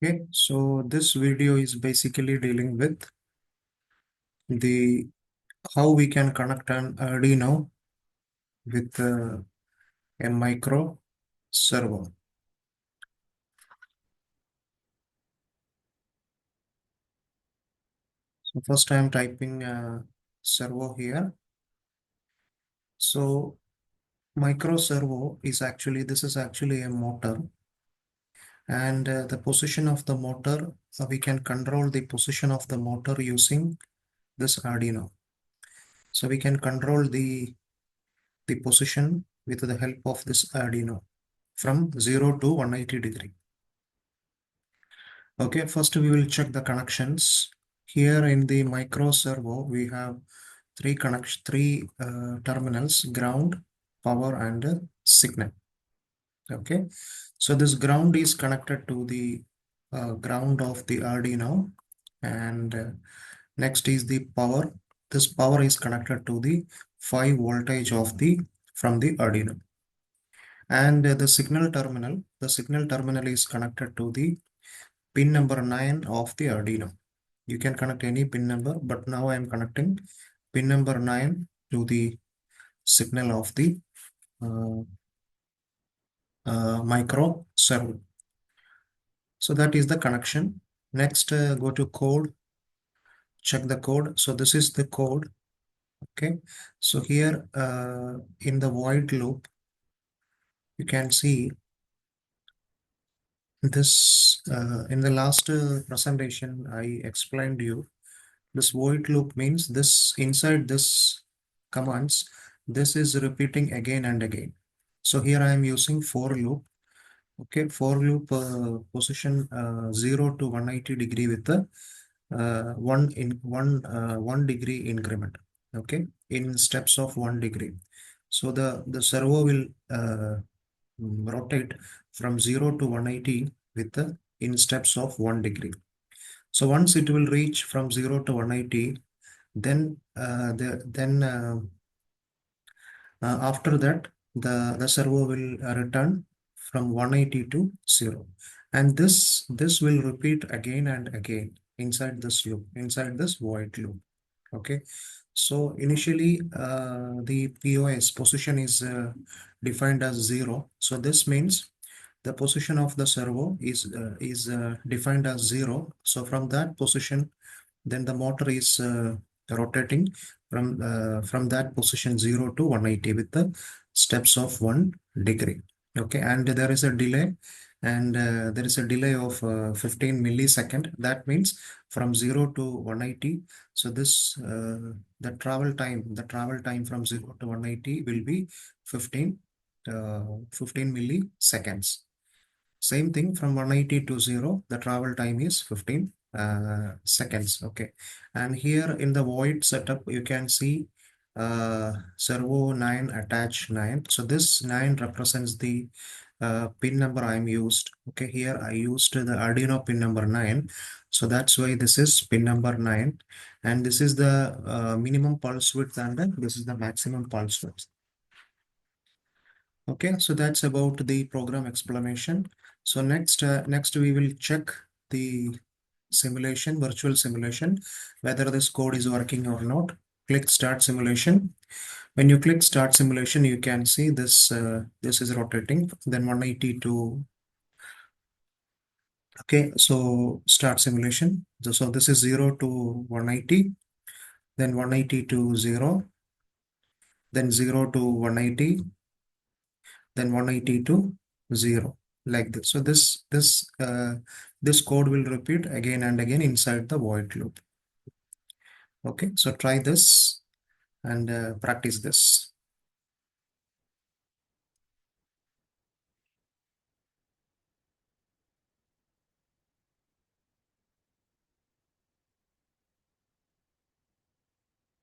Okay, so this video is basically dealing with the how we can connect an Arduino with a micro servo. So first I am typing servo here. So micro servo is actually, this is actually a motor, and the position of the motor, we can control the position of the motor using this Arduino. So we can control the position with the help of this Arduino from 0 to 180 degree. Okay, first we will check the connections. Here in the micro servo, we have three terminals: ground, power, and signal. Okay, so this ground is connected to the ground of the Arduino, and next is the power. This power is connected to the 5 voltage of the from the Arduino, and the signal terminal is connected to the pin number 9 of the Arduino. You can connect any pin number, but now I am connecting pin number 9 to the signal of the uh, micro servo. So that is the connection. Next, go to code, check the code. So this is the code. Okay. So here in the void loop, you can see this in the last presentation, I explained you. This void loop means this inside this commands, this is repeating again and again. So here I am using for loop. Okay, for loop position 0 to 180 degree with the 1 degree increment. Okay, in steps of 1 degree. So the servo will rotate from 0 to 180 with the in steps of 1 degree. So once it will reach from 0 to 180, then after that the servo will return from 180 to 0, and this will repeat again and again inside this loop, inside this void loop. Okay, so initially the POS position is defined as 0. So this means the position of the servo is defined as 0. So from that position, then the motor is rotating from that position 0 to 180 with the steps of 1 degree. Okay, and there is a delay, and there is a delay of 15 millisecond. That means from 0 to 180. So this the travel time from 0 to 180 will be 15 milliseconds. Same thing from 180 to 0, the travel time is 15 seconds. Okay, and here in the void setup, you can see servo 9 attach 9. So this 9 represents the pin number I'm used. Okay, here I used the Arduino pin number 9. So that's why this is pin number 9. And this is the minimum pulse width, and then this is the maximum pulse width. Okay, so that's about the program explanation. So next we will check the simulation, virtual simulation, whether this code is working or not. Click Start Simulation. When you click Start Simulation, you can see this this is rotating. Then 180 to. Okay, so start simulation. So this is 0 to 180, then 180 to 0, then 0 to 180, then 180 to 0, like this. So this code will repeat again and again inside the void loop. Okay, so try this and practice this.